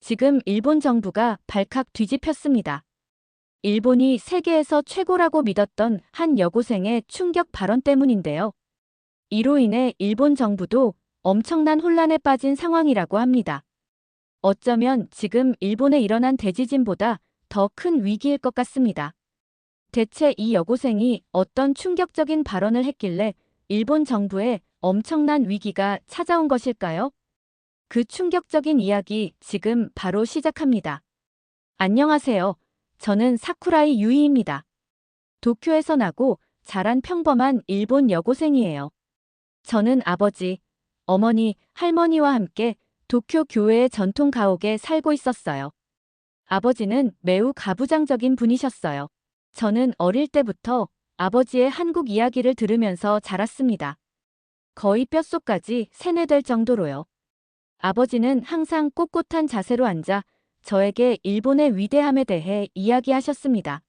지금 일본 정부가 발칵 뒤집혔습니다. 일본이 세계에서 최고라고 믿었던 한 여고생의 충격 발언 때문인데요. 이로 인해 일본 정부도 엄청난 혼란에 빠진 상황이라고 합니다. 어쩌면 지금 일본에 일어난 대지진보다 더 큰 위기일 것 같습니다. 대체 이 여고생이 어떤 충격적인 발언을 했길래 일본 정부에 엄청난 위기가 찾아온 것일까요? 그 충격적인 이야기 지금 바로 시작합니다. 안녕하세요. 저는 사쿠라이 유이입니다. 도쿄에서 나고 자란 평범한 일본 여고생이에요. 저는 아버지, 어머니, 할머니와 함께 도쿄 교회의 전통 가옥에 살고 있었어요. 아버지는 매우 가부장적인 분이셨어요. 저는 어릴 때부터 아버지의 한국 이야기를 들으면서 자랐습니다. 거의 뼛속까지 세뇌될 정도로요. 아버지는 항상 꼿꼿한 자세로 앉아 저에게 일본의 위대함에 대해 이야기하셨습니다.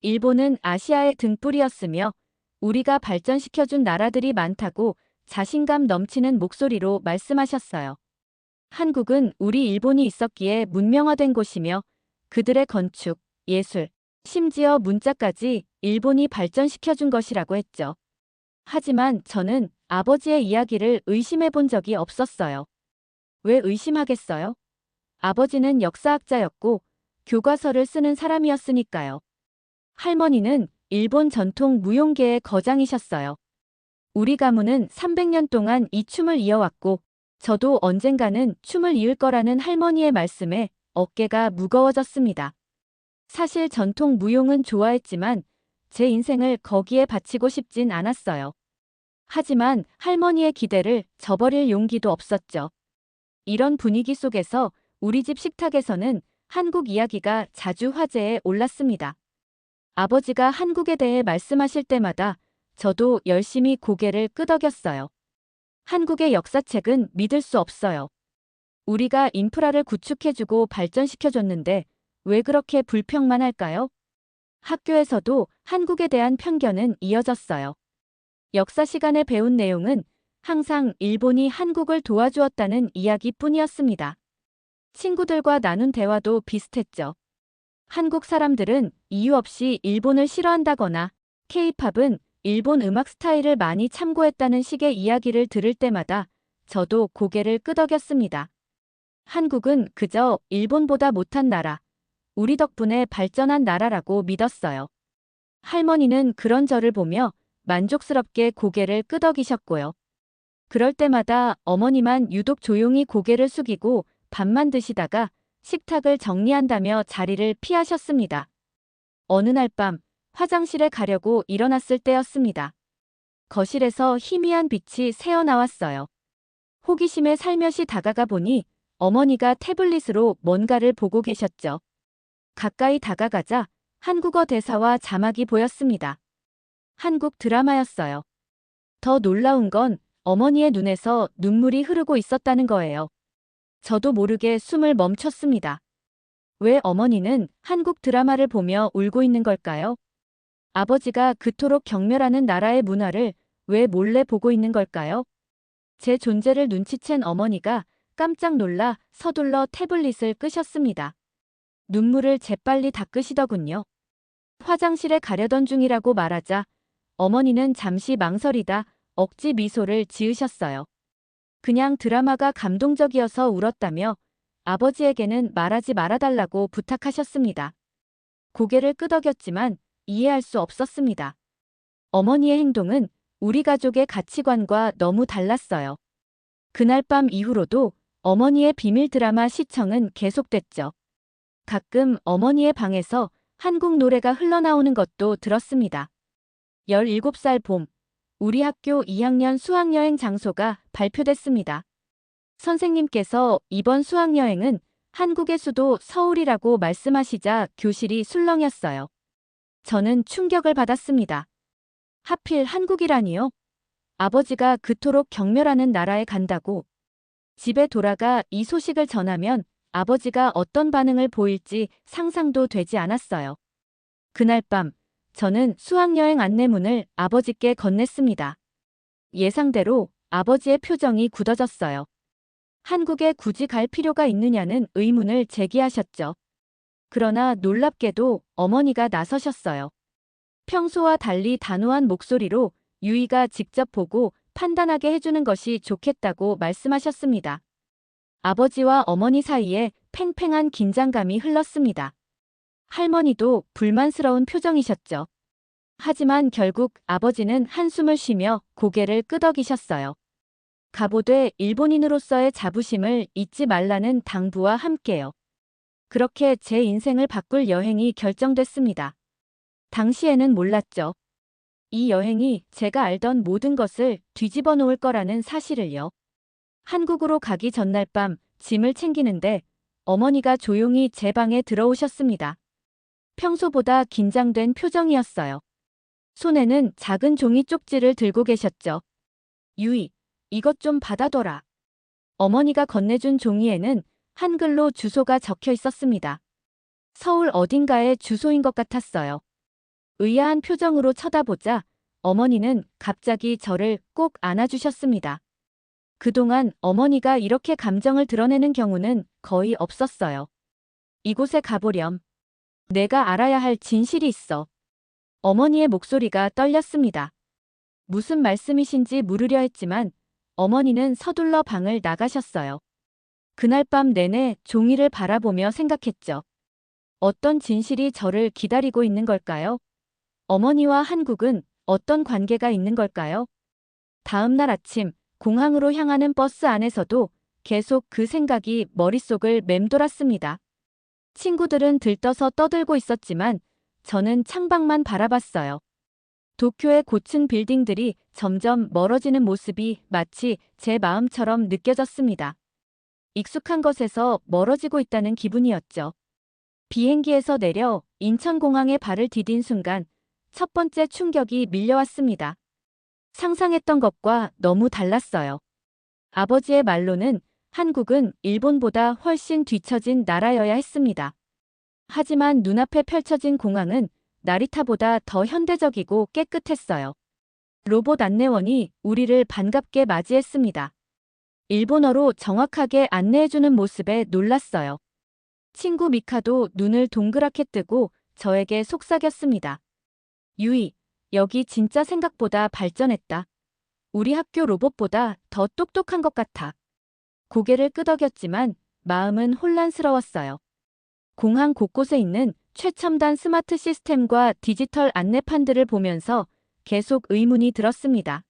일본은 아시아의 등불이었으며 우리가 발전시켜준 나라들이 많다고 자신감 넘치는 목소리로 말씀하셨어요. 한국은 우리 일본이 있었기에 문명화된 곳이며 그들의 건축, 예술, 심지어 문자까지 일본이 발전시켜준 것이라고 했죠. 하지만 저는 아버지의 이야기를 의심해 본 적이 없었어요. 왜 의심하겠어요? 아버지는 역사학자였고 교과서를 쓰는 사람이었으니까요. 할머니는 일본 전통 무용계의 거장이셨어요. 우리 가문은 300년 동안 이 춤을 이어왔고 저도 언젠가는 춤을 이을 거라는 할머니의 말씀에 어깨가 무거워졌습니다. 사실 전통 무용은 좋아했지만 제 인생을 거기에 바치고 싶진 않았어요. 하지만 할머니의 기대를 저버릴 용기도 없었죠. 이런 분위기 속에서 우리 집 식탁에서는 한국 이야기가 자주 화제에 올랐습니다. 아버지가 한국에 대해 말씀하실 때마다 저도 열심히 고개를 끄덕였어요. 한국의 역사책은 믿을 수 없어요. 우리가 인프라를 구축해주고 발전시켜줬는데 왜 그렇게 불평만 할까요? 학교에서도 한국에 대한 편견은 이어졌어요. 역사 시간에 배운 내용은 항상 일본이 한국을 도와주었다는 이야기뿐이었습니다. 친구들과 나눈 대화도 비슷했죠. 한국 사람들은 이유 없이 일본을 싫어한다거나 K-팝은 일본 음악 스타일을 많이 참고했다는 식의 이야기를 들을 때마다 저도 고개를 끄덕였습니다. 한국은 그저 일본보다 못한 나라, 우리 덕분에 발전한 나라라고 믿었어요. 할머니는 그런 저를 보며 만족스럽게 고개를 끄덕이셨고요. 그럴 때마다 어머니만 유독 조용히 고개를 숙이고 밥만 드시다가 식탁을 정리한다며 자리를 피하셨습니다. 어느 날 밤 화장실에 가려고 일어났을 때였습니다. 거실에서 희미한 빛이 새어나왔어요. 호기심에 살며시 다가가 보니 어머니가 태블릿으로 뭔가를 보고 계셨죠. 가까이 다가가자 한국어 대사와 자막이 보였습니다. 한국 드라마였어요. 더 놀라운 건 어머니의 눈에서 눈물이 흐르고 있었다는 거예요. 저도 모르게 숨을 멈췄습니다. 왜 어머니는 한국 드라마를 보며 울고 있는 걸까요? 아버지가 그토록 경멸하는 나라의 문화를 왜 몰래 보고 있는 걸까요? 제 존재를 눈치챈 어머니가 깜짝 놀라 서둘러 태블릿을 끄셨습니다. 눈물을 재빨리 닦으시더군요. 화장실에 가려던 중이라고 말하자 어머니는 잠시 망설이다 억지 미소를 지으셨어요. 그냥 드라마가 감동적이어서 울었다며 아버지에게는 말하지 말아달라고 부탁하셨습니다. 고개를 끄덕였지만 이해할 수 없었습니다. 어머니의 행동은 우리 가족의 가치관과 너무 달랐어요. 그날 밤 이후로도 어머니의 비밀 드라마 시청은 계속됐죠. 가끔 어머니의 방에서 한국 노래가 흘러나오는 것도 들었습니다. 17살 봄, 우리 학교 2학년 수학여행 장소가 발표됐습니다. 선생님께서 이번 수학여행은 한국의 수도 서울이라고 말씀하시자 교실이 술렁였어요. 저는 충격을 받았습니다. 하필 한국이라니요? 아버지가 그토록 경멸하는 나라에 간다고. 집에 돌아가 이 소식을 전하면 아버지가 어떤 반응을 보일지 상상도 되지 않았어요. 그날 밤, 저는 수학여행 안내문을 아버지께 건넸습니다. 예상대로 아버지의 표정이 굳어졌어요. 한국에 굳이 갈 필요가 있느냐는 의문을 제기하셨죠. 그러나 놀랍게도 어머니가 나서셨어요. 평소와 달리 단호한 목소리로 유이가 직접 보고 판단하게 해주는 것이 좋겠다고 말씀하셨습니다. 아버지와 어머니 사이에 팽팽한 긴장감이 흘렀습니다. 할머니도 불만스러운 표정이셨죠. 하지만 결국 아버지는 한숨을 쉬며 고개를 끄덕이셨어요. 가보되 일본인으로서의 자부심을 잊지 말라는 당부와 함께요. 그렇게 제 인생을 바꿀 여행이 결정됐습니다. 당시에는 몰랐죠. 이 여행이 제가 알던 모든 것을 뒤집어 놓을 거라는 사실을요. 한국으로 가기 전날 밤 짐을 챙기는데 어머니가 조용히 제 방에 들어오셨습니다. 평소보다 긴장된 표정이었어요. 손에는 작은 종이 쪽지를 들고 계셨죠. 유이, 이것 좀 받아둬라. 어머니가 건네준 종이에는 한글로 주소가 적혀 있었습니다. 서울 어딘가의 주소인 것 같았어요. 의아한 표정으로 쳐다보자 어머니는 갑자기 저를 꼭 안아주셨습니다. 그동안 어머니가 이렇게 감정을 드러내는 경우는 거의 없었어요. 이곳에 가보렴. 내가 알아야 할 진실이 있어. 어머니의 목소리가 떨렸습니다. 무슨 말씀이신지 물으려 했지만 어머니는 서둘러 방을 나가셨어요. 그날 밤 내내 종이를 바라보며 생각했죠. 어떤 진실이 저를 기다리고 있는 걸까요? 어머니와 한국은 어떤 관계가 있는 걸까요? 다음 날 아침 공항으로 향하는 버스 안에서도 계속 그 생각이 머릿속을 맴돌았습니다. 친구들은 들떠서 떠들고 있었지만 저는 창밖만 바라봤어요. 도쿄의 고층 빌딩들이 점점 멀어지는 모습이 마치 제 마음처럼 느껴졌습니다. 익숙한 것에서 멀어지고 있다는 기분이었죠. 비행기에서 내려 인천공항에 발을 디딘 순간 첫 번째 충격이 밀려왔습니다. 상상했던 것과 너무 달랐어요. 아버지의 말로는 한국은 일본보다 훨씬 뒤처진 나라여야 했습니다. 하지만 눈앞에 펼쳐진 공항은 나리타보다 더 현대적이고 깨끗했어요. 로봇 안내원이 우리를 반갑게 맞이했습니다. 일본어로 정확하게 안내해주는 모습에 놀랐어요. 친구 미카도 눈을 동그랗게 뜨고 저에게 속삭였습니다. 유이, 여기 진짜 생각보다 발전했다. 우리 학교 로봇보다 더 똑똑한 것 같아. 고개를 끄덕였지만 마음은 혼란스러웠어요. 공항 곳곳에 있는 최첨단 스마트 시스템과 디지털 안내판들을 보면서 계속 의문이 들었습니다.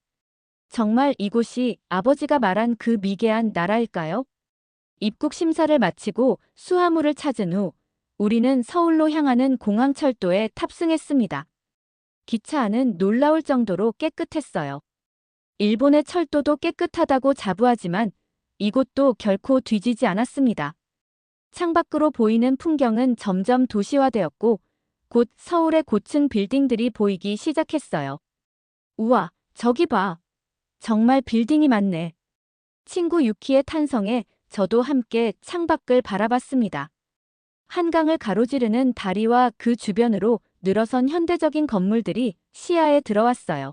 정말 이곳이 아버지가 말한 그 미개한 나라일까요? 입국 심사를 마치고 수화물을 찾은 후 우리는 서울로 향하는 공항철도에 탑승했습니다. 기차 안은 놀라울 정도로 깨끗했어요. 일본의 철도도 깨끗하다고 자부하지만 이곳도 결코 뒤지지 않았습니다. 창밖으로 보이는 풍경은 점점 도시화되었고 곧 서울의 고층 빌딩들이 보이기 시작했어요. 우와, 저기 봐. 정말 빌딩이 많네. 친구 유키의 탄성에 저도 함께 창밖을 바라봤습니다. 한강을 가로지르는 다리와 그 주변으로 늘어선 현대적인 건물들이 시야에 들어왔어요.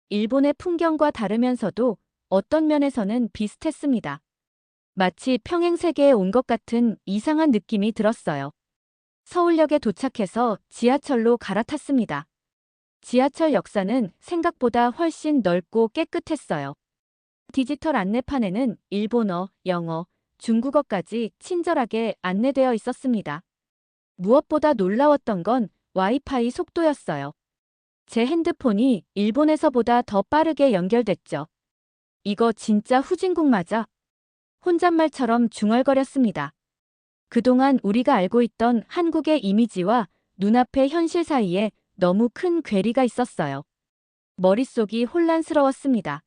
일본의 풍경과 다르면서도 어떤 면에서는 비슷했습니다. 마치 평행세계에 온 것 같은 이상한 느낌이 들었어요. 서울역에 도착해서 지하철로 갈아탔습니다. 지하철 역사는 생각보다 훨씬 넓고 깨끗했어요. 디지털 안내판에는 일본어, 영어, 중국어까지 친절하게 안내되어 있었습니다. 무엇보다 놀라웠던 건 와이파이 속도였어요. 제 핸드폰이 일본에서보다 더 빠르게 연결됐죠. 이거 진짜 후진국 맞아? 혼잣말처럼 중얼거렸습니다. 그동안 우리가 알고 있던 한국의 이미지와 눈앞의 현실 사이에 너무 큰 괴리가 있었어요. 머릿속이 혼란스러웠습니다.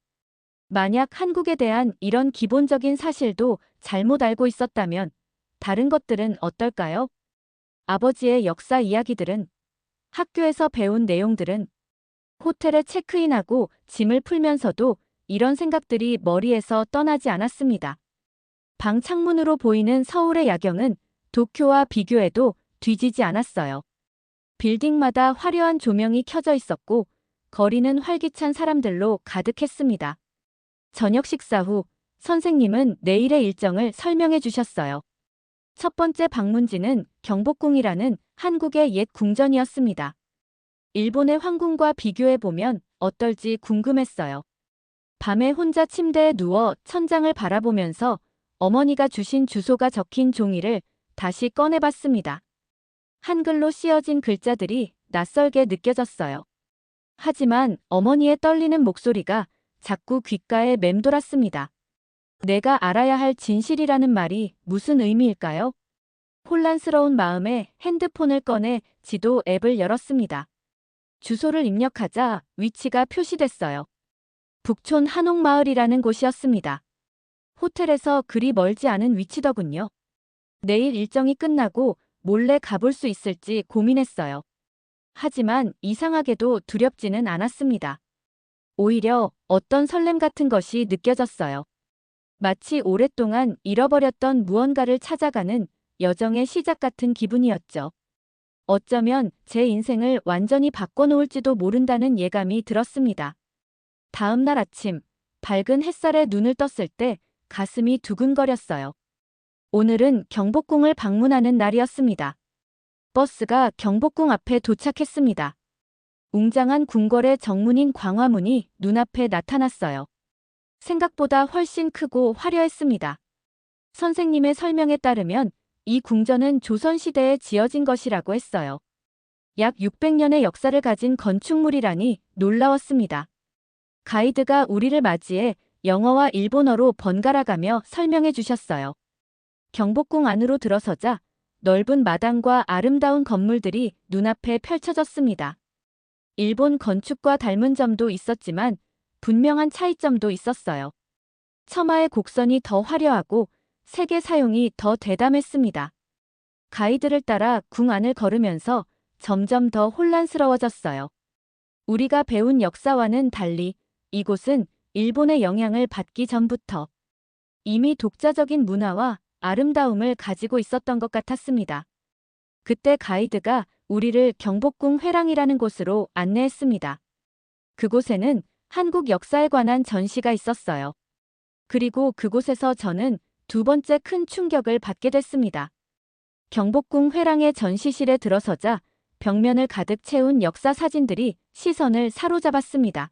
만약 한국에 대한 이런 기본적인 사실도 잘못 알고 있었다면 다른 것들은 어떨까요? 아버지의 역사 이야기들은, 학교에서 배운 내용들은, 호텔에 체크인하고 짐을 풀면서도 이런 생각들이 머리에서 떠나지 않았습니다. 방 창문으로 보이는 서울의 야경은 도쿄와 비교해도 뒤지지 않았어요. 빌딩마다 화려한 조명이 켜져 있었고 거리는 활기찬 사람들로 가득했습니다. 저녁 식사 후 선생님은 내일의 일정을 설명해 주셨어요. 첫 번째 방문지는 경복궁이라는 한국의 옛 궁전이었습니다. 일본의 황궁과 비교해 보면 어떨지 궁금했어요. 밤에 혼자 침대에 누워 천장을 바라보면서 어머니가 주신 주소가 적힌 종이를 다시 꺼내봤습니다. 한글로 씌어진 글자들이 낯설게 느껴졌어요. 하지만 어머니의 떨리는 목소리가 자꾸 귓가에 맴돌았습니다. 내가 알아야 할 진실이라는 말이 무슨 의미일까요? 혼란스러운 마음에 핸드폰을 꺼내 지도 앱을 열었습니다. 주소를 입력하자 위치가 표시됐어요. 북촌 한옥마을이라는 곳이었습니다. 호텔에서 그리 멀지 않은 위치더군요. 내일 일정이 끝나고 몰래 가볼 수 있을지 고민했어요. 하지만 이상하게도 두렵지는 않았습니다. 오히려 어떤 설렘 같은 것이 느껴졌어요. 마치 오랫동안 잃어버렸던 무언가를 찾아가는 여정의 시작 같은 기분이었죠. 어쩌면 제 인생을 완전히 바꿔놓을지도 모른다는 예감이 들었습니다. 다음 날 아침, 밝은 햇살에 눈을 떴을 때 가슴이 두근거렸어요. 오늘은 경복궁을 방문하는 날이었습니다. 버스가 경복궁 앞에 도착했습니다. 웅장한 궁궐의 정문인 광화문이 눈앞에 나타났어요. 생각보다 훨씬 크고 화려했습니다. 선생님의 설명에 따르면 이 궁전은 조선시대에 지어진 것이라고 했어요. 약 600년의 역사를 가진 건축물이라니 놀라웠습니다. 가이드가 우리를 맞이해 영어와 일본어로 번갈아가며 설명해 주셨어요. 경복궁 안으로 들어서자 넓은 마당과 아름다운 건물들이 눈앞에 펼쳐졌습니다. 일본 건축과 닮은 점도 있었지만 분명한 차이점도 있었어요. 처마의 곡선이 더 화려하고 색의 사용이 더 대담했습니다. 가이드를 따라 궁 안을 걸으면서 점점 더 혼란스러워졌어요. 우리가 배운 역사와는 달리 이곳은 일본의 영향을 받기 전부터 이미 독자적인 문화와 아름다움을 가지고 있었던 것 같았습니다. 그때 가이드가 우리를 경복궁 회랑이라는 곳으로 안내했습니다. 그곳에는 한국 역사에 관한 전시가 있었어요. 그리고 그곳에서 저는 두 번째 큰 충격을 받게 됐습니다. 경복궁 회랑의 전시실에 들어서자 벽면을 가득 채운 역사 사진들이 시선을 사로잡았습니다.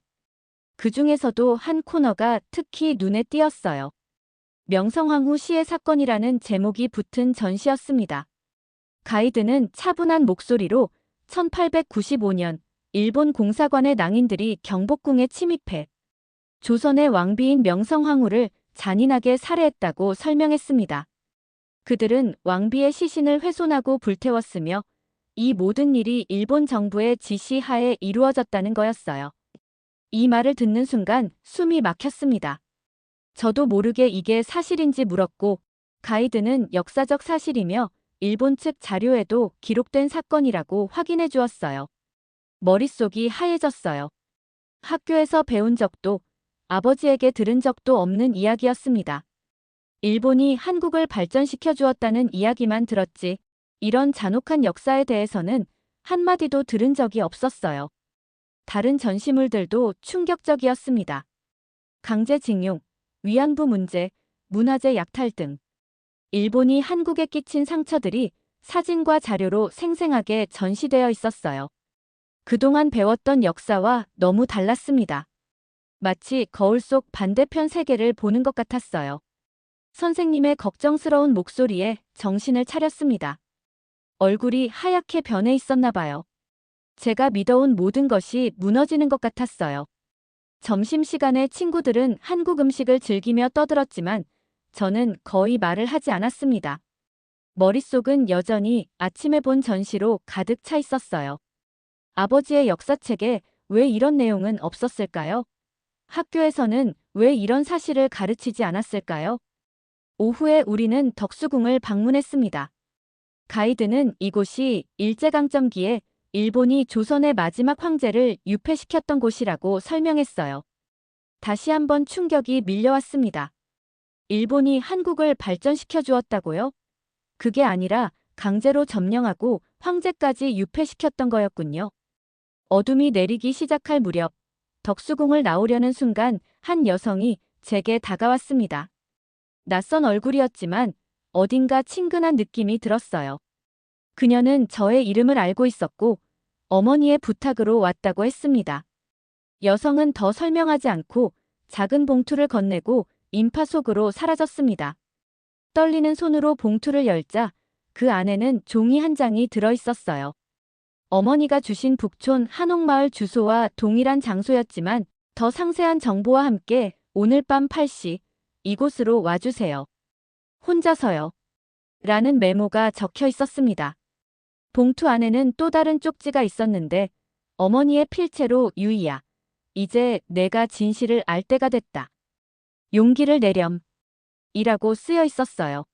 그 중에서도 한 코너가 특히 눈에 띄었어요. 명성황후 시해 사건이라는 제목이 붙은 전시였습니다. 가이드는 차분한 목소리로 1895년 일본 공사관의 낭인들이 경복궁에 침입해 조선의 왕비인 명성황후를 잔인하게 살해했다고 설명했습니다. 그들은 왕비의 시신을 훼손하고 불태웠으며 이 모든 일이 일본 정부의 지시 하에 이루어졌다는 거였어요. 이 말을 듣는 순간 숨이 막혔습니다. 저도 모르게 이게 사실인지 물었고 가이드는 역사적 사실이며 일본 측 자료에도 기록된 사건이라고 확인해 주었어요. 머릿속이 하얘졌어요. 학교에서 배운 적도 아버지에게 들은 적도 없는 이야기였습니다. 일본이 한국을 발전시켜 주었다는 이야기만 들었지 이런 잔혹한 역사에 대해서는 한마디도 들은 적이 없었어요. 다른 전시물들도 충격적이었습니다. 강제징용, 위안부 문제, 문화재 약탈 등 일본이 한국에 끼친 상처들이 사진과 자료로 생생하게 전시되어 있었어요. 그동안 배웠던 역사와 너무 달랐습니다. 마치 거울 속 반대편 세계를 보는 것 같았어요. 선생님의 걱정스러운 목소리에 정신을 차렸습니다. 얼굴이 하얗게 변해 있었나 봐요. 제가 믿어온 모든 것이 무너지는 것 같았어요. 점심시간에 친구들은 한국 음식을 즐기며 떠들었지만 저는 거의 말을 하지 않았습니다. 머릿속은 여전히 아침에 본 전시로 가득 차 있었어요. 아버지의 역사책에 왜 이런 내용은 없었을까요? 학교에서는 왜 이런 사실을 가르치지 않았을까요? 오후에 우리는 덕수궁을 방문했습니다. 가이드는 이곳이 일제강점기에 일본이 조선의 마지막 황제를 유폐시켰던 곳이라고 설명했어요. 다시 한번 충격이 밀려왔습니다. 일본이 한국을 발전시켜 주었다고요? 그게 아니라 강제로 점령하고 황제까지 유폐시켰던 거였군요. 어둠이 내리기 시작할 무렵 덕수궁을 나오려는 순간 한 여성이 제게 다가왔습니다. 낯선 얼굴이었지만 어딘가 친근한 느낌이 들었어요. 그녀는 저의 이름을 알고 있었고 어머니의 부탁으로 왔다고 했습니다. 여성은 더 설명하지 않고 작은 봉투를 건네고 인파 속으로 사라졌습니다. 떨리는 손으로 봉투를 열자 그 안에는 종이 한 장이 들어 있었어요. 어머니가 주신 북촌 한옥마을 주소와 동일한 장소였지만 더 상세한 정보와 함께 오늘 밤 8시 이곳으로 와주세요. 혼자서요. 라는 메모가 적혀 있었습니다. 봉투 안에는 또 다른 쪽지가 있었는데 어머니의 필체로 유이야. 이제 내가 진실을 알 때가 됐다. 용기를 내렴. 이라고 쓰여 있었어요.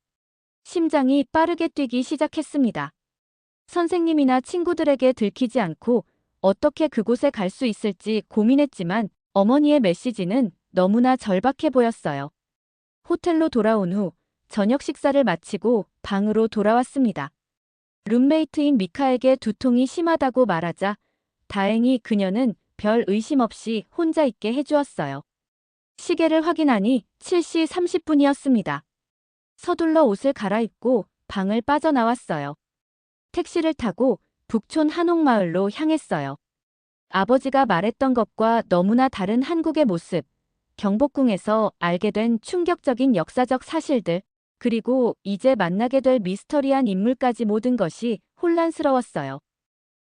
심장이 빠르게 뛰기 시작했습니다. 선생님이나 친구들에게 들키지 않고 어떻게 그곳에 갈 수 있을지 고민했지만 어머니의 메시지는 너무나 절박해 보였어요. 호텔로 돌아온 후 저녁 식사를 마치고 방으로 돌아왔습니다. 룸메이트인 미카에게 두통이 심하다고 말하자 다행히 그녀는 별 의심 없이 혼자 있게 해주었어요. 시계를 확인하니 7시 30분이었습니다. 서둘러 옷을 갈아입고 방을 빠져나왔어요. 택시를 타고 북촌 한옥마을로 향했어요. 아버지가 말했던 것과 너무나 다른 한국의 모습, 경복궁에서 알게 된 충격적인 역사적 사실들, 그리고 이제 만나게 될 미스터리한 인물까지 모든 것이 혼란스러웠어요.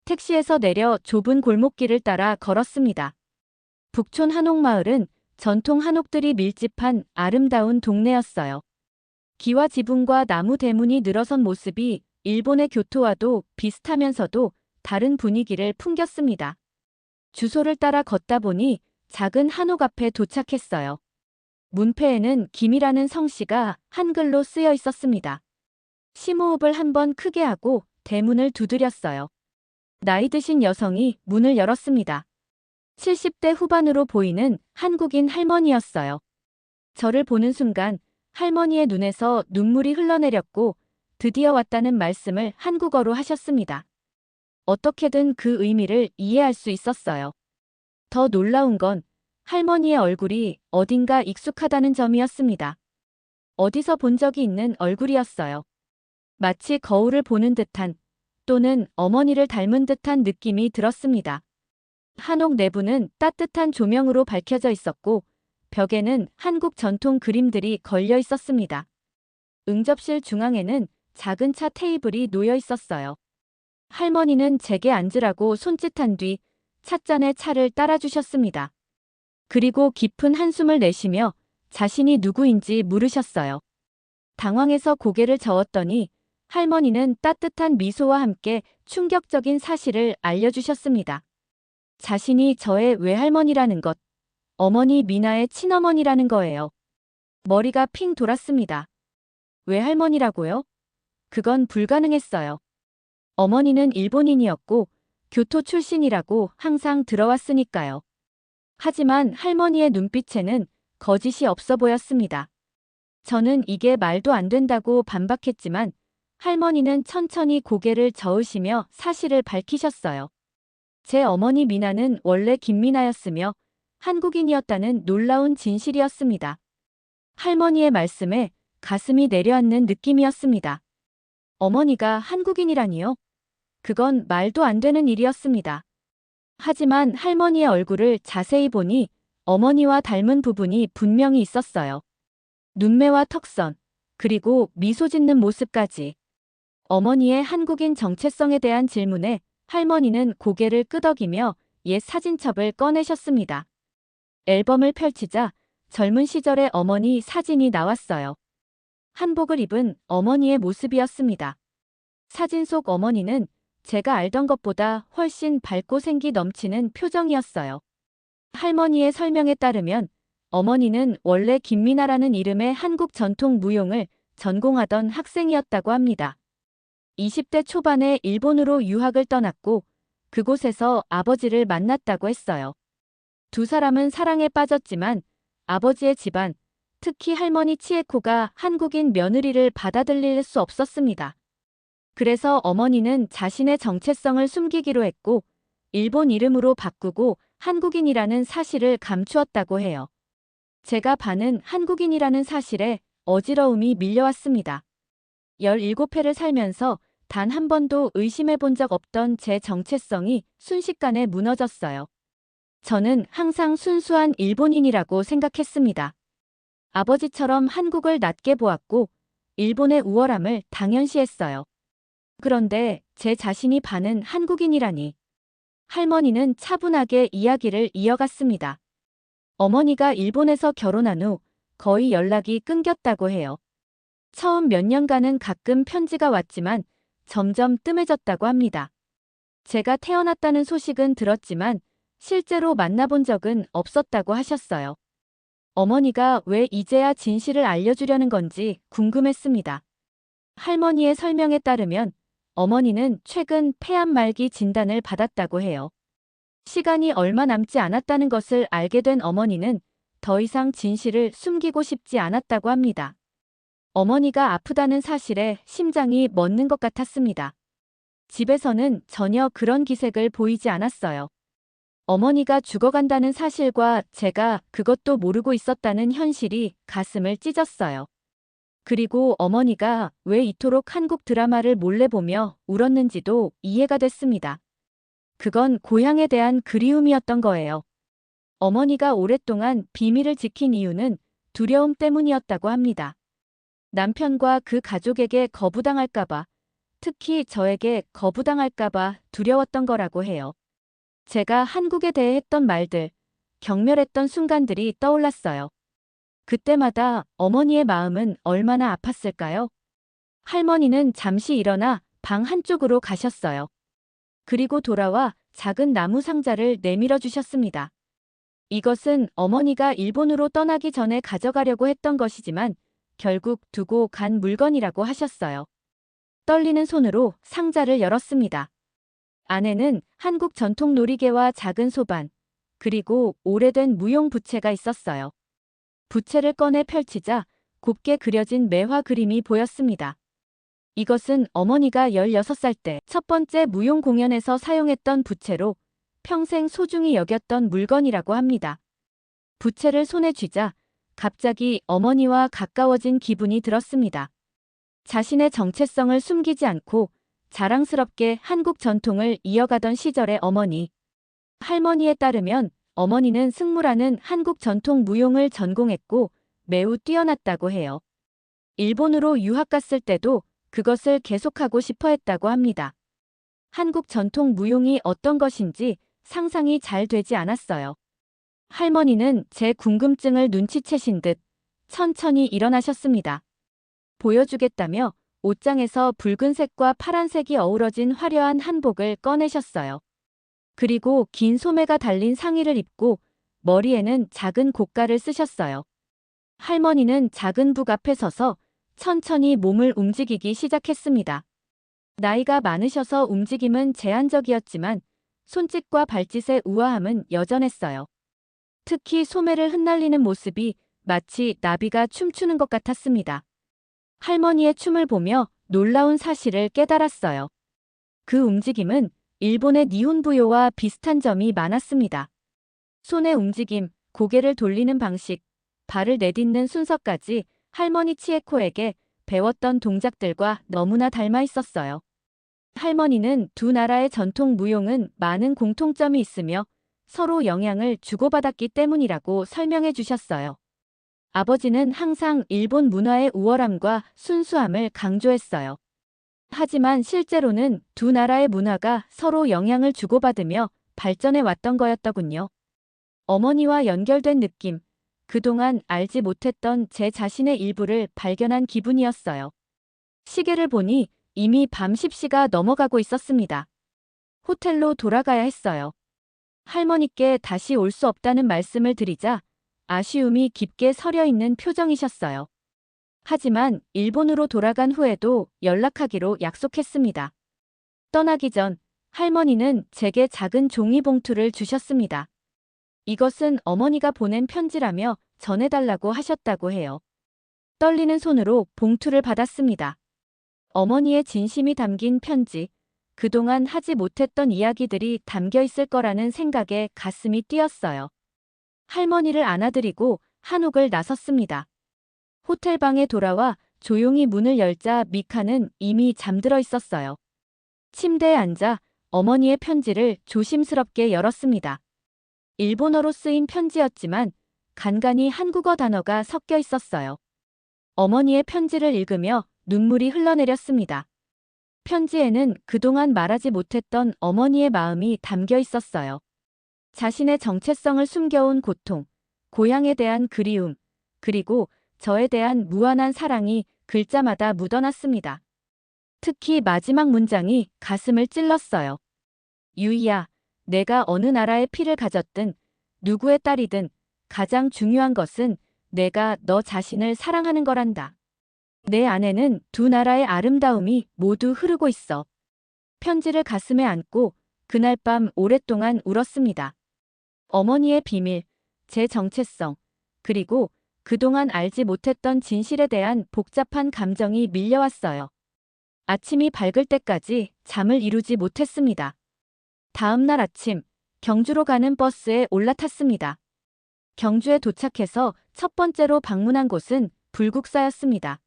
택시에서 내려 좁은 골목길을 따라 걸었습니다. 북촌 한옥마을은 전통 한옥들이 밀집한 아름다운 동네였어요. 기와 지붕과 나무 대문이 늘어선 모습이 일본의 교토와도 비슷하면서도 다른 분위기를 풍겼습니다. 주소를 따라 걷다 보니 작은 한옥 앞에 도착했어요. 문패에는 김이라는 성씨가 한글로 쓰여 있었습니다. 심호흡을 한번 크게 하고 대문을 두드렸어요. 나이 드신 여성이 문을 열었습니다. 70대 후반으로 보이는 한국인 할머니였어요. 저를 보는 순간 할머니의 눈에서 눈물이 흘러내렸고 드디어 왔다는 말씀을 한국어로 하셨습니다. 어떻게든 그 의미를 이해할 수 있었어요. 더 놀라운 건 할머니의 얼굴이 어딘가 익숙하다는 점이었습니다. 어디서 본 적이 있는 얼굴이었어요. 마치 거울을 보는 듯한 또는 어머니를 닮은 듯한 느낌이 들었습니다. 한옥 내부는 따뜻한 조명으로 밝혀져 있었고 벽에는 한국 전통 그림들이 걸려 있었습니다. 응접실 중앙에는 작은 차 테이블이 놓여 있었어요. 할머니는 제게 앉으라고 손짓한 뒤 찻잔에 차를 따라주셨습니다. 그리고 깊은 한숨을 내쉬며 자신이 누구인지 물으셨어요. 당황해서 고개를 저었더니 할머니는 따뜻한 미소와 함께 충격적인 사실을 알려주셨습니다. 자신이 저의 외할머니라는 것, 어머니 미나의 친어머니라는 거예요. 머리가 핑 돌았습니다. 외할머니라고요? 그건 불가능했어요. 어머니는 일본인이었고 교토 출신이라고 항상 들어왔으니까요. 하지만 할머니의 눈빛에는 거짓이 없어 보였습니다. 저는 이게 말도 안 된다고 반박했지만 할머니는 천천히 고개를 저으시며 사실을 밝히셨어요. 제 어머니 미나는 원래 김미나였으며 한국인이었다는 놀라운 진실이었습니다. 할머니의 말씀에 가슴이 내려앉는 느낌이었습니다. 어머니가 한국인이라니요? 그건 말도 안 되는 일이었습니다. 하지만 할머니의 얼굴을 자세히 보니 어머니와 닮은 부분이 분명히 있었어요. 눈매와 턱선, 그리고 미소 짓는 모습까지. 어머니의 한국인 정체성에 대한 질문에 할머니는 고개를 끄덕이며 옛 사진첩을 꺼내셨습니다. 앨범을 펼치자 젊은 시절의 어머니 사진이 나왔어요. 한복을 입은 어머니의 모습이었습니다. 사진 속 어머니는 제가 알던 것보다 훨씬 밝고 생기 넘치는 표정이었어요. 할머니의 설명에 따르면 어머니는 원래 김미나라는 이름의 한국 전통 무용을 전공하던 학생이었다고 합니다. 20대 초반에 일본으로 유학을 떠났고 그곳에서 아버지를 만났다고 했어요. 두 사람은 사랑에 빠졌지만 아버지의 집안, 특히 할머니 치에코가 한국인 며느리를 받아들일 수 없었습니다. 그래서 어머니는 자신의 정체성을 숨기기로 했고 일본 이름으로 바꾸고 한국인이라는 사실을 감추었다고 해요. 제가 반은 한국인이라는 사실에 어지러움이 밀려왔습니다. 17회를 살면서 단 한 번도 의심해 본 적 없던 제 정체성이 순식간에 무너졌어요. 저는 항상 순수한 일본인이라고 생각했습니다. 아버지처럼 한국을 낮게 보았고 일본의 우월함을 당연시했어요. 그런데 제 자신이 반은 한국인이라니. 할머니는 차분하게 이야기를 이어갔습니다. 어머니가 일본에서 결혼한 후 거의 연락이 끊겼다고 해요. 처음 몇 년간은 가끔 편지가 왔지만 점점 뜸해졌다고 합니다. 제가 태어났다는 소식은 들었지만 실제로 만나본 적은 없었다고 하셨어요. 어머니가 왜 이제야 진실을 알려주려는 건지 궁금했습니다. 할머니의 설명에 따르면 어머니는 최근 폐암 말기 진단을 받았다고 해요. 시간이 얼마 남지 않았다는 것을 알게 된 어머니는 더 이상 진실을 숨기고 싶지 않았다고 합니다. 어머니가 아프다는 사실에 심장이 멎는 것 같았습니다. 집에서는 전혀 그런 기색을 보이지 않았어요. 어머니가 죽어간다는 사실과 제가 그것도 모르고 있었다는 현실이 가슴을 찢었어요. 그리고 어머니가 왜 이토록 한국 드라마를 몰래 보며 울었는지도 이해가 됐습니다. 그건 고향에 대한 그리움이었던 거예요. 어머니가 오랫동안 비밀을 지킨 이유는 두려움 때문이었다고 합니다. 남편과 그 가족에게 거부당할까봐, 특히 저에게 거부당할까봐 두려웠던 거라고 해요. 제가 한국에 대해 했던 말들, 경멸했던 순간들이 떠올랐어요. 그때마다 어머니의 마음은 얼마나 아팠을까요? 할머니는 잠시 일어나 방 한쪽으로 가셨어요. 그리고 돌아와 작은 나무 상자를 내밀어 주셨습니다. 이것은 어머니가 일본으로 떠나기 전에 가져가려고 했던 것이지만 결국 두고 간 물건이라고 하셨어요. 떨리는 손으로 상자를 열었습니다. 안에는 한국 전통 놀이개와 작은 소반, 그리고 오래된 무용 부채가 있었어요. 부채를 꺼내 펼치자 곱게 그려진 매화 그림이 보였습니다. 이것은 어머니가 16살 때 첫 번째 무용 공연에서 사용했던 부채로 평생 소중히 여겼던 물건이라고 합니다. 부채를 손에 쥐자 갑자기 어머니와 가까워진 기분이 들었습니다. 자신의 정체성을 숨기지 않고 자랑스럽게 한국 전통을 이어가던 시절의 어머니. 할머니에 따르면 어머니는 승무라는 한국 전통 무용을 전공했고 매우 뛰어났다고 해요. 일본으로 유학 갔을 때도 그것을 계속하고 싶어 했다고 합니다. 한국 전통 무용이 어떤 것인지 상상이 잘 되지 않았어요. 할머니는 제 궁금증을 눈치채신 듯 천천히 일어나셨습니다. 보여주겠다며 옷장에서 붉은색과 파란색이 어우러진 화려한 한복을 꺼내셨어요. 그리고 긴 소매가 달린 상의를 입고 머리에는 작은 고깔을 쓰셨어요. 할머니는 작은 북 앞에 서서 천천히 몸을 움직이기 시작했습니다. 나이가 많으셔서 움직임은 제한적이었지만 손짓과 발짓의 우아함은 여전했어요. 특히 소매를 흩날리는 모습이 마치 나비가 춤추는 것 같았습니다. 할머니의 춤을 보며 놀라운 사실을 깨달았어요. 그 움직임은 일본의 니혼부요와 비슷한 점이 많았습니다. 손의 움직임, 고개를 돌리는 방식, 발을 내딛는 순서까지 할머니 치에코에게 배웠던 동작들과 너무나 닮아 있었어요. 할머니는 두 나라의 전통 무용은 많은 공통점이 있으며 서로 영향을 주고받았기 때문이라고 설명해 주셨어요. 아버지는 항상 일본 문화의 우월함과 순수함을 강조했어요. 하지만 실제로는 두 나라의 문화가 서로 영향을 주고받으며 발전해 왔던 거였더군요. 어머니와 연결된 느낌, 그동안 알지 못했던 제 자신의 일부를 발견한 기분이었어요. 시계를 보니 이미 밤 10시가 넘어가고 있었습니다. 호텔로 돌아가야 했어요. 할머니께 다시 올 수 없다는 말씀을 드리자 아쉬움이 깊게 서려 있는 표정이셨어요. 하지만 일본으로 돌아간 후에도 연락하기로 약속했습니다. 떠나기 전 할머니는 제게 작은 종이 봉투를 주셨습니다. 이것은 어머니가 보낸 편지라며 전해달라고 하셨다고 해요. 떨리는 손으로 봉투를 받았습니다. 어머니의 진심이 담긴 편지, 그동안 하지 못했던 이야기들이 담겨 있을 거라는 생각에 가슴이 뛰었어요. 할머니를 안아드리고 한옥을 나섰습니다. 호텔방에 돌아와 조용히 문을 열자 미카는 이미 잠들어 있었어요. 침대에 앉아 어머니의 편지를 조심스럽게 열었습니다. 일본어로 쓰인 편지였지만 간간히 한국어 단어가 섞여 있었어요. 어머니의 편지를 읽으며 눈물이 흘러내렸습니다. 편지에는 그동안 말하지 못했던 어머니의 마음이 담겨 있었어요. 자신의 정체성을 숨겨온 고통, 고향에 대한 그리움, 그리고 저에 대한 무한한 사랑이 글자마다 묻어났습니다. 특히 마지막 문장이 가슴을 찔렀어요. 유이야, 내가 어느 나라의 피를 가졌든, 누구의 딸이든 가장 중요한 것은 내가 너 자신을 사랑하는 거란다. 내 안에는 두 나라의 아름다움이 모두 흐르고 있어. 편지를 가슴에 안고 그날 밤 오랫동안 울었습니다. 어머니의 비밀, 제 정체성, 그리고 그동안 알지 못했던 진실에 대한 복잡한 감정이 밀려왔어요. 아침이 밝을 때까지 잠을 이루지 못했습니다. 다음 날 아침, 경주로 가는 버스에 올라탔습니다. 경주에 도착해서 첫 번째로 방문한 곳은 불국사였습니다.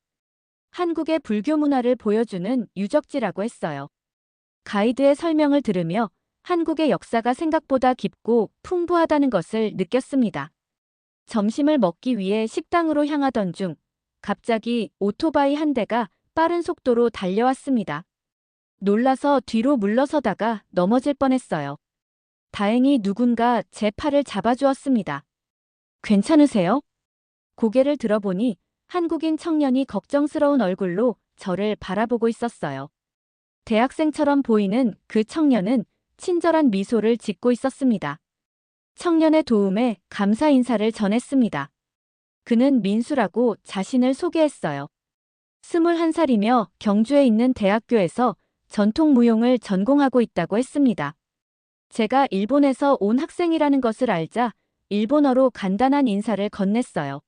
한국의 불교 문화를 보여주는 유적지라고 했어요. 가이드의 설명을 들으며 한국의 역사가 생각보다 깊고 풍부하다는 것을 느꼈습니다. 점심을 먹기 위해 식당으로 향하던 중 갑자기 오토바이 한 대가 빠른 속도로 달려왔습니다. 놀라서 뒤로 물러서다가 넘어질 뻔했어요. 다행히 누군가 제 팔을 잡아주었습니다. 괜찮으세요? 고개를 들어보니 한국인 청년이 걱정스러운 얼굴로 저를 바라보고 있었어요. 대학생처럼 보이는 그 청년은 친절한 미소를 짓고 있었습니다. 청년의 도움에 감사 인사를 전했습니다. 그는 민수라고 자신을 소개했어요. 21살이며 경주에 있는 대학교에서 전통무용을 전공하고 있다고 했습니다. 제가 일본에서 온 학생이라는 것을 알자 일본어로 간단한 인사를 건넸어요.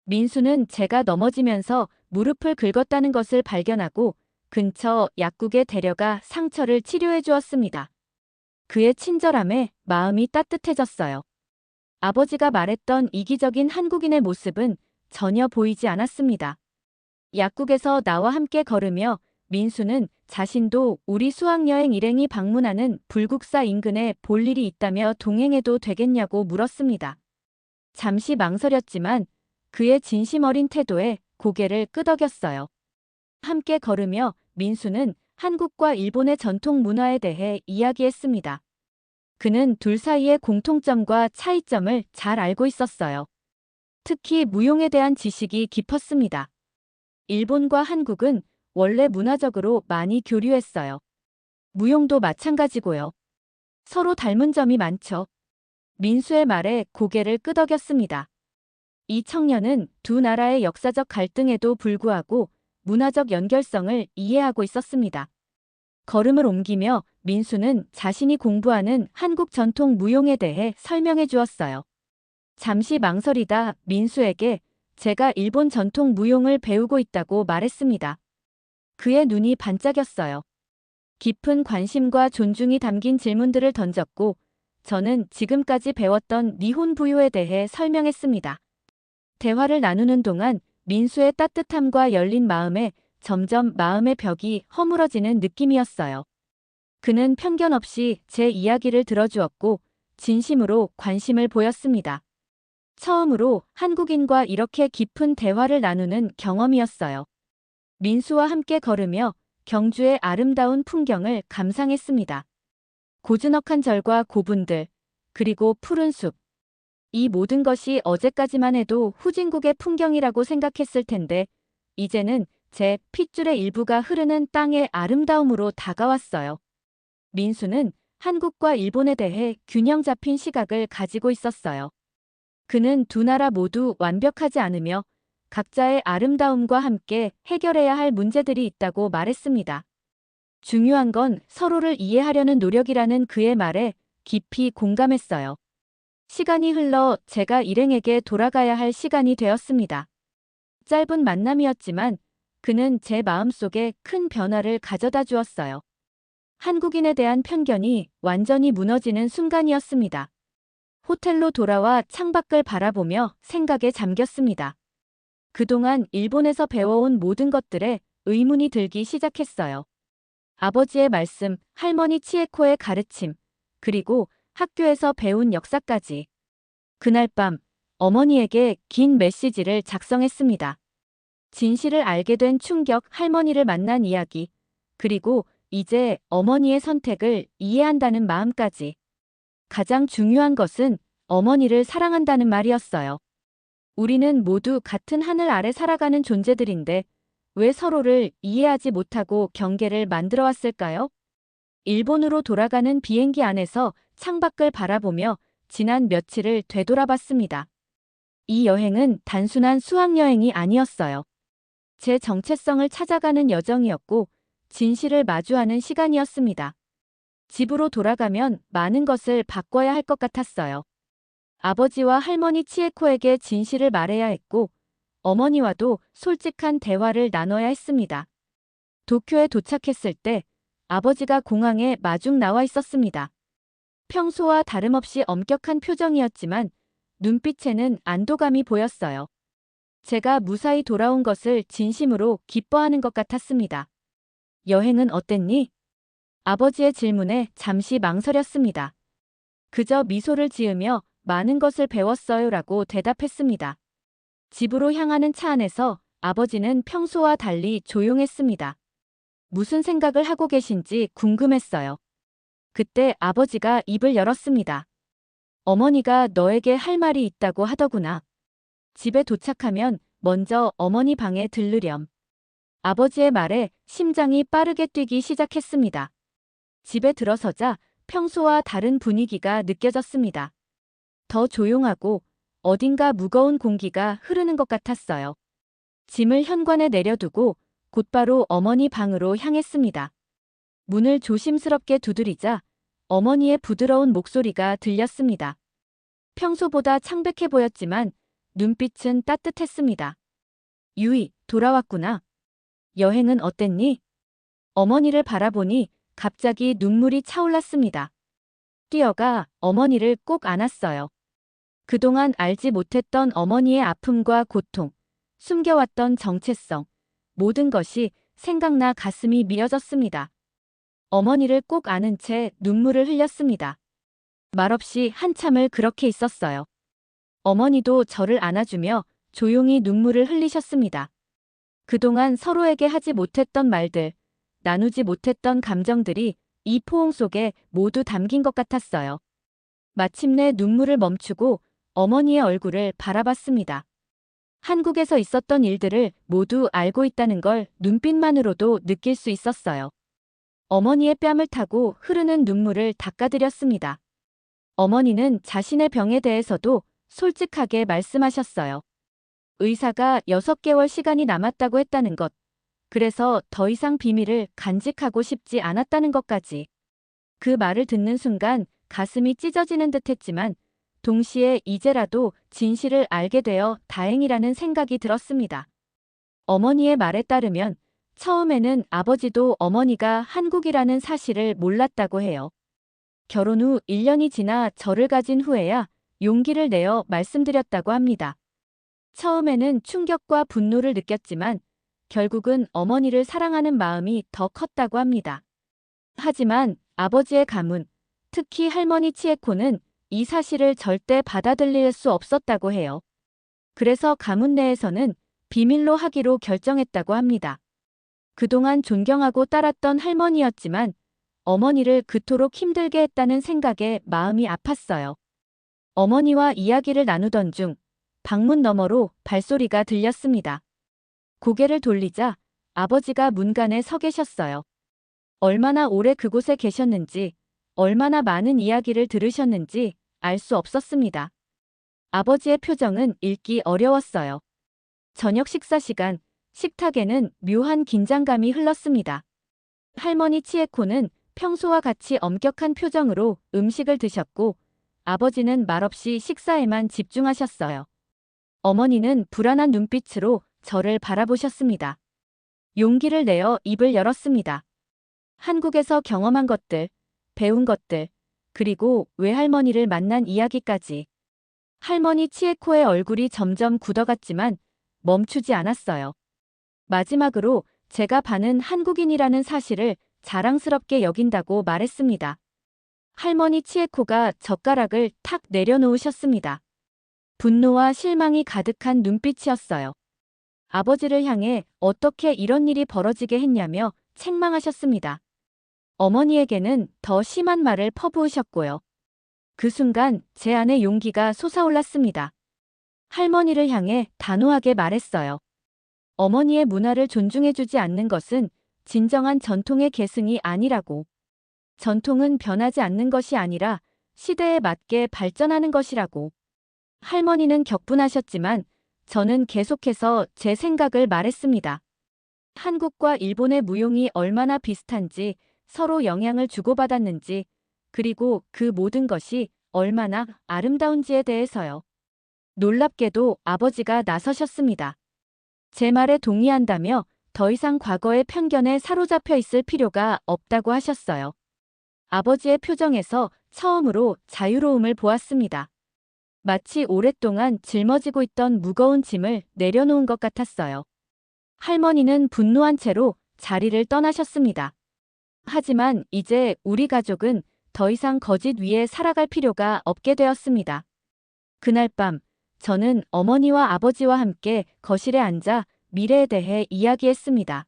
민수는 제가 넘어지면서 무릎을 긁었다는 것을 발견하고 근처 약국에 데려가 상처를 치료해 주었습니다. 그의 친절함에 마음이 따뜻해졌어요. 아버지가 말했던 이기적인 한국인의 모습은 전혀 보이지 않았습니다. 약국에서 나와 함께 걸으며 민수는 자신도 우리 수학여행 일행이 방문하는 불국사 인근에 볼 일이 있다며 동행해도 되겠냐고 물었습니다. 잠시 망설였지만 그의 진심 어린 태도에 고개를 끄덕였어요. 함께 걸으며 민수는 한국과 일본의 전통 문화에 대해 이야기했습니다. 그는 둘 사이의 공통점과 차이점을 잘 알고 있었어요. 특히 무용에 대한 지식이 깊었습니다. 일본과 한국은 원래 문화적으로 많이 교류했어요. 무용도 마찬가지고요. 서로 닮은 점이 많죠. 민수의 말에 고개를 끄덕였습니다. 이 청년은 두 나라의 역사적 갈등에도 불구하고 문화적 연결성을 이해하고 있었습니다. 걸음을 옮기며 민수는 자신이 공부하는 한국 전통 무용에 대해 설명해 주었어요. 잠시 망설이다 민수에게 제가 일본 전통 무용을 배우고 있다고 말했습니다. 그의 눈이 반짝였어요. 깊은 관심과 존중이 담긴 질문들을 던졌고 저는 지금까지 배웠던 니혼 부요에 대해 설명했습니다. 대화를 나누는 동안 민수의 따뜻함과 열린 마음에 점점 마음의 벽이 허물어지는 느낌이었어요. 그는 편견 없이 제 이야기를 들어주었고 진심으로 관심을 보였습니다. 처음으로 한국인과 이렇게 깊은 대화를 나누는 경험이었어요. 민수와 함께 걸으며 경주의 아름다운 풍경을 감상했습니다. 고즈넉한 절과 고분들, 그리고 푸른 숲. 이 모든 것이 어제까지만 해도 후진국의 풍경이라고 생각했을 텐데 이제는 제 핏줄의 일부가 흐르는 땅의 아름다움으로 다가왔어요. 민수는 한국과 일본에 대해 균형 잡힌 시각을 가지고 있었어요. 그는 두 나라 모두 완벽하지 않으며 각자의 아름다움과 함께 해결해야 할 문제들이 있다고 말했습니다. 중요한 건 서로를 이해하려는 노력이라는 그의 말에 깊이 공감했어요. 시간이 흘러 제가 일행에게 돌아가야 할 시간이 되었습니다. 짧은 만남이었지만 그는 제 마음속에 큰 변화를 가져다 주었어요. 한국인에 대한 편견이 완전히 무너지는 순간이었습니다. 호텔로 돌아와 창밖을 바라보며 생각에 잠겼습니다. 그동안 일본에서 배워온 모든 것들에 의문이 들기 시작했어요. 아버지의 말씀, 할머니 치에코의 가르침, 그리고 학교에서 배운 역사까지. 그날 밤, 어머니에게 긴 메시지를 작성했습니다. 진실을 알게 된 충격, 할머니를 만난 이야기, 그리고 이제 어머니의 선택을 이해한다는 마음까지. 가장 중요한 것은 어머니를 사랑한다는 말이었어요. 우리는 모두 같은 하늘 아래 살아가는 존재들인데 왜 서로를 이해하지 못하고 경계를 만들어 왔을까요? 일본으로 돌아가는 비행기 안에서 창밖을 바라보며 지난 며칠을 되돌아봤습니다. 이 여행은 단순한 수학여행이 아니었어요. 제 정체성을 찾아가는 여정이었고 진실을 마주하는 시간이었습니다. 집으로 돌아가면 많은 것을 바꿔야 할 것 같았어요. 아버지와 할머니 치에코에게 진실을 말해야 했고 어머니와도 솔직한 대화를 나눠야 했습니다. 도쿄에 도착했을 때 아버지가 공항에 마중 나와 있었습니다. 평소와 다름없이 엄격한 표정이었지만 눈빛에는 안도감이 보였어요. 제가 무사히 돌아온 것을 진심으로 기뻐하는 것 같았습니다. 여행은 어땠니? 아버지의 질문에 잠시 망설였습니다. 그저 미소를 지으며 많은 것을 배웠어요라고 대답했습니다. 집으로 향하는 차 안에서 아버지는 평소와 달리 조용했습니다. 무슨 생각을 하고 계신지 궁금했어요. 그때 아버지가 입을 열었습니다. 어머니가 너에게 할 말이 있다고 하더구나. 집에 도착하면 먼저 어머니 방에 들르렴. 아버지의 말에 심장이 빠르게 뛰기 시작했습니다. 집에 들어서자 평소와 다른 분위기가 느껴졌습니다. 더 조용하고 어딘가 무거운 공기가 흐르는 것 같았어요. 짐을 현관에 내려두고 곧바로 어머니 방으로 향했습니다. 문을 조심스럽게 두드리자 어머니의 부드러운 목소리가 들렸습니다. 평소보다 창백해 보였지만 눈빛은 따뜻했습니다. 유이, 돌아왔구나. 여행은 어땠니? 어머니를 바라보니 갑자기 눈물이 차올랐습니다. 뛰어가 어머니를 꼭 안았어요. 그동안 알지 못했던 어머니의 아픔과 고통, 숨겨왔던 정체성, 모든 것이 생각나 가슴이 미어졌습니다. 어머니를 꼭 안은 채 눈물을 흘렸습니다. 말없이 한참을 그렇게 있었어요. 어머니도 저를 안아주며 조용히 눈물을 흘리셨습니다. 그동안 서로에게 하지 못했던 말들, 나누지 못했던 감정들이 이 포옹 속에 모두 담긴 것 같았어요. 마침내 눈물을 멈추고 어머니의 얼굴을 바라봤습니다. 한국에서 있었던 일들을 모두 알고 있다는 걸 눈빛만으로도 느낄 수 있었어요. 어머니의 뺨을 타고 흐르는 눈물을 닦아드렸습니다. 어머니는 자신의 병에 대해서도 솔직하게 말씀하셨어요. 의사가 6개월 시간이 남았다고 했다는 것, 그래서 더 이상 비밀을 간직하고 싶지 않았다는 것까지. 그 말을 듣는 순간 가슴이 찢어지는 듯 했지만 동시에 이제라도 진실을 알게 되어 다행이라는 생각이 들었습니다. 어머니의 말에 따르면 처음에는 아버지도 어머니가 한국이라는 사실을 몰랐다고 해요. 결혼 후 1년이 지나 저를 가진 후에야 용기를 내어 말씀드렸다고 합니다. 처음에는 충격과 분노를 느꼈지만 결국은 어머니를 사랑하는 마음이 더 컸다고 합니다. 하지만 아버지의 가문, 특히 할머니 치에코는 이 사실을 절대 받아들일 수 없었다고 해요. 그래서 가문 내에서는 비밀로 하기로 결정했다고 합니다. 그동안 존경하고 따랐던 할머니였지만 어머니를 그토록 힘들게 했다는 생각에 마음이 아팠어요. 어머니와 이야기를 나누던 중 방문 너머로 발소리가 들렸습니다. 고개를 돌리자 아버지가 문간에 서 계셨어요. 얼마나 오래 그곳에 계셨는지, 얼마나 많은 이야기를 들으셨는지 알 수 없었습니다. 아버지의 표정은 읽기 어려웠어요. 저녁 식사 시간, 식탁에는 묘한 긴장감이 흘렀습니다. 할머니 치에코는 평소와 같이 엄격한 표정으로 음식을 드셨고 아버지는 말없이 식사에만 집중하셨어요. 어머니는 불안한 눈빛으로 저를 바라보셨습니다. 용기를 내어 입을 열었습니다. 한국에서 경험한 것들, 배운 것들, 그리고 외할머니를 만난 이야기까지. 할머니 치에코의 얼굴이 점점 굳어갔지만 멈추지 않았어요. 마지막으로 제가 반은 한국인이라는 사실을 자랑스럽게 여긴다고 말했습니다. 할머니 치에코가 젓가락을 탁 내려놓으셨습니다. 분노와 실망이 가득한 눈빛이었어요. 아버지를 향해 어떻게 이런 일이 벌어지게 했냐며 책망하셨습니다. 어머니에게는 더 심한 말을 퍼부으셨고요. 그 순간 제 안에 용기가 솟아올랐습니다. 할머니를 향해 단호하게 말했어요. 어머니의 문화를 존중해주지 않는 것은 진정한 전통의 계승이 아니라고. 전통은 변하지 않는 것이 아니라 시대에 맞게 발전하는 것이라고. 할머니는 격분하셨지만 저는 계속해서 제 생각을 말했습니다. 한국과 일본의 무용이 얼마나 비슷한지, 서로 영향을 주고받았는지, 그리고 그 모든 것이 얼마나 아름다운지에 대해서요. 놀랍게도 아버지가 나서셨습니다. 제 말에 동의한다며 더 이상 과거의 편견에 사로잡혀 있을 필요가 없다고 하셨어요. 아버지의 표정에서 처음으로 자유로움을 보았습니다. 마치 오랫동안 짊어지고 있던 무거운 짐을 내려놓은 것 같았어요. 할머니는 분노한 채로 자리를 떠나셨습니다. 하지만 이제 우리 가족은 더 이상 거짓 위에 살아갈 필요가 없게 되었습니다. 그날 밤, 저는 어머니와 아버지와 함께 거실에 앉아 미래에 대해 이야기했습니다.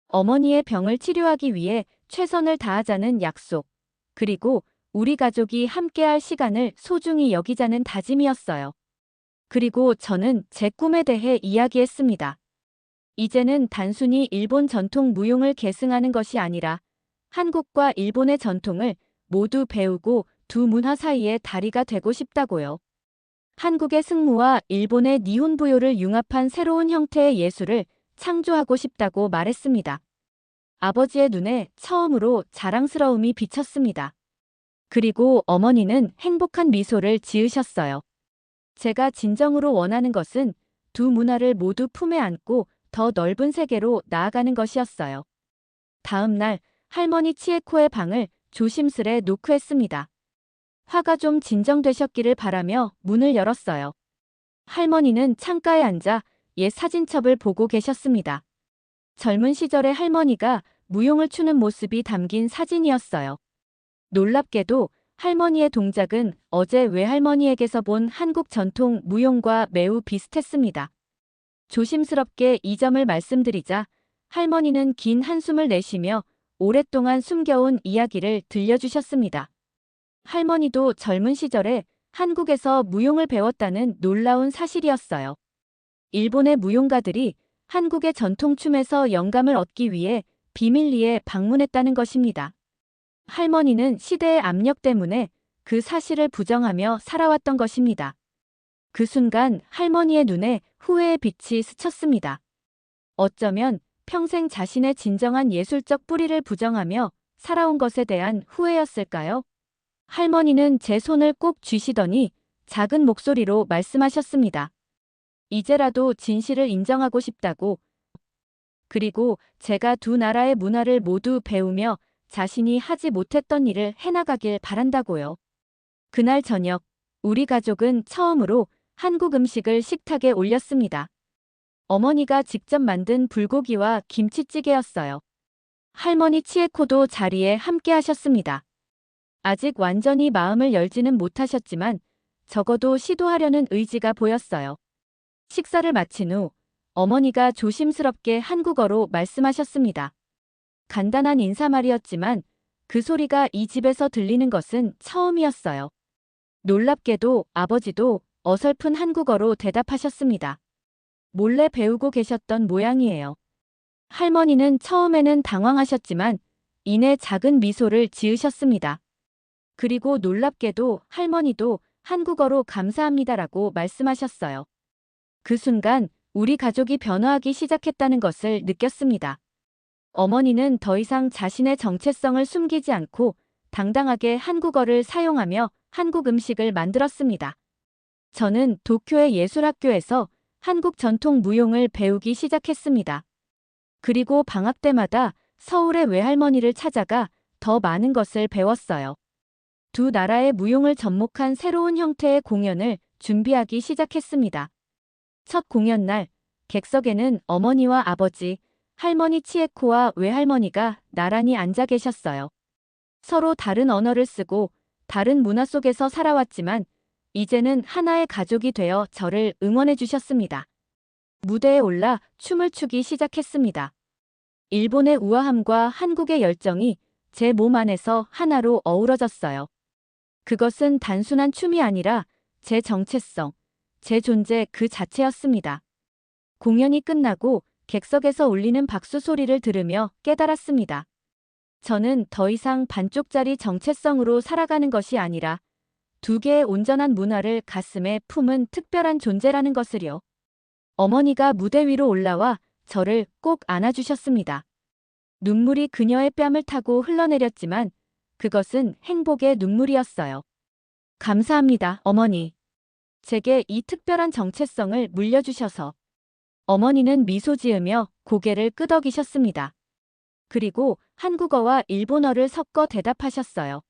어머니의 병을 치료하기 위해 최선을 다하자는 약속, 그리고 우리 가족이 함께할 시간을 소중히 여기자는 다짐이었어요. 그리고 저는 제 꿈에 대해 이야기했습니다. 이제는 단순히 일본 전통 무용을 계승하는 것이 아니라 한국과 일본의 전통을 모두 배우고 두 문화 사이의 다리가 되고 싶다고요. 한국의 승무와 일본의 니혼부요를 융합한 새로운 형태의 예술을 창조하고 싶다고 말했습니다. 아버지의 눈에 처음으로 자랑스러움이 비쳤습니다. 그리고 어머니는 행복한 미소를 지으셨어요. 제가 진정으로 원하는 것은 두 문화를 모두 품에 안고 더 넓은 세계로 나아가는 것이었어요. 다음 날 할머니 치에코의 방을 조심스레 노크했습니다. 화가 좀 진정되셨기를 바라며 문을 열었어요. 할머니는 창가에 앉아 옛 사진첩을 보고 계셨습니다. 젊은 시절의 할머니가 무용을 추는 모습이 담긴 사진이었어요. 놀랍게도 할머니의 동작은 어제 외할머니에게서 본 한국 전통 무용과 매우 비슷했습니다. 조심스럽게 이 점을 말씀드리자 할머니는 긴 한숨을 내쉬며 오랫동안 숨겨온 이야기를 들려주셨습니다. 할머니도 젊은 시절에 한국에서 무용을 배웠다는 놀라운 사실이었어요. 일본의 무용가들이 한국의 전통춤에서 영감을 얻기 위해 비밀리에 방문했다는 것입니다. 할머니는 시대의 압력 때문에 그 사실을 부정하며 살아왔던 것입니다. 그 순간 할머니의 눈에 후회의 빛이 스쳤습니다. 어쩌면 평생 자신의 진정한 예술적 뿌리를 부정하며 살아온 것에 대한 후회였을까요? 할머니는 제 손을 꼭 쥐시더니 작은 목소리로 말씀하셨습니다. 이제라도 진실을 인정하고 싶다고. 그리고 제가 두 나라의 문화를 모두 배우며 자신이 하지 못했던 일을 해나가길 바란다고요. 그날 저녁, 우리 가족은 처음으로 한국 음식을 식탁에 올렸습니다. 어머니가 직접 만든 불고기와 김치찌개였어요. 할머니 치에코도 자리에 함께 하셨습니다. 아직 완전히 마음을 열지는 못하셨지만 적어도 시도하려는 의지가 보였어요. 식사를 마친 후 어머니가 조심스럽게 한국어로 말씀하셨습니다. 간단한 인사말이었지만 그 소리가 이 집에서 들리는 것은 처음이었어요. 놀랍게도 아버지도 어설픈 한국어로 대답하셨습니다. 몰래 배우고 계셨던 모양이에요. 할머니는 처음에는 당황하셨지만 이내 작은 미소를 지으셨습니다. 그리고 놀랍게도 할머니도 한국어로 감사합니다라고 말씀하셨어요. 그 순간 우리 가족이 변화하기 시작했다는 것을 느꼈습니다. 어머니는 더 이상 자신의 정체성을 숨기지 않고 당당하게 한국어를 사용하며 한국 음식을 만들었습니다. 저는 도쿄의 예술학교에서 한국 전통 무용을 배우기 시작했습니다. 그리고 방학 때마다 서울의 외할머니를 찾아가 더 많은 것을 배웠어요. 두 나라의 무용을 접목한 새로운 형태의 공연을 준비하기 시작했습니다. 첫 공연 날, 객석에는 어머니와 아버지, 할머니 치에코와 외할머니가 나란히 앉아 계셨어요. 서로 다른 언어를 쓰고 다른 문화 속에서 살아왔지만 이제는 하나의 가족이 되어 저를 응원해 주셨습니다. 무대에 올라 춤을 추기 시작했습니다. 일본의 우아함과 한국의 열정이 제 몸 안에서 하나로 어우러졌어요. 그것은 단순한 춤이 아니라 제 정체성, 제 존재 그 자체였습니다. 공연이 끝나고 객석에서 울리는 박수 소리를 들으며 깨달았습니다. 저는 더 이상 반쪽짜리 정체성으로 살아가는 것이 아니라 두 개의 온전한 문화를 가슴에 품은 특별한 존재라는 것을요. 어머니가 무대 위로 올라와 저를 꼭 안아주셨습니다. 눈물이 그녀의 뺨을 타고 흘러내렸지만 그것은 행복의 눈물이었어요. 감사합니다, 어머니. 제게 이 특별한 정체성을 물려주셔서. 어머니는 미소 지으며 고개를 끄덕이셨습니다. 그리고 한국어와 일본어를 섞어 대답하셨어요.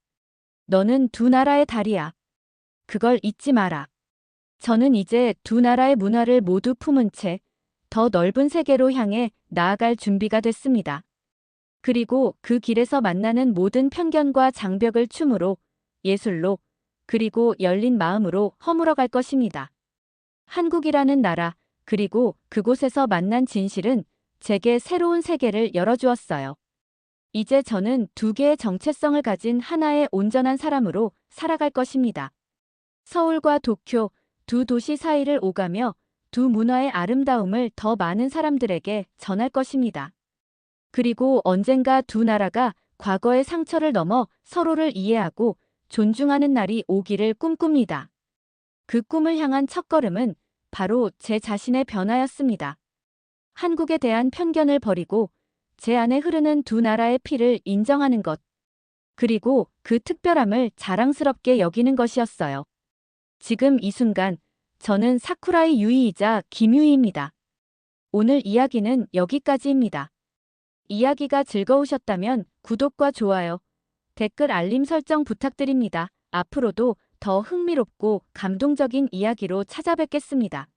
너는 두 나라의 달이야. 그걸 잊지 마라. 저는 이제 두 나라의 문화를 모두 품은 채 더 넓은 세계로 향해 나아갈 준비가 됐습니다. 그리고 그 길에서 만나는 모든 편견과 장벽을 춤으로, 예술로, 그리고 열린 마음으로 허물어갈 것입니다. 한국이라는 나라, 그리고 그곳에서 만난 진실은 제게 새로운 세계를 열어주었어요. 이제 저는 두 개의 정체성을 가진 하나의 온전한 사람으로 살아갈 것입니다. 서울과 도쿄, 두 도시 사이를 오가며 두 문화의 아름다움을 더 많은 사람들에게 전할 것입니다. 그리고 언젠가 두 나라가 과거의 상처를 넘어 서로를 이해하고 존중하는 날이 오기를 꿈꿉니다. 그 꿈을 향한 첫걸음은 바로 제 자신의 변화였습니다. 한국에 대한 편견을 버리고 제 안에 흐르는 두 나라의 피를 인정하는 것. 그리고 그 특별함을 자랑스럽게 여기는 것이었어요. 지금 이 순간 저는 사쿠라이 유이이자 김유이입니다. 오늘 이야기는 여기까지입니다. 이야기가 즐거우셨다면 구독과 좋아요, 댓글 알림 설정 부탁드립니다. 앞으로도 더 흥미롭고 감동적인 이야기로 찾아뵙겠습니다.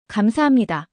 감사합니다.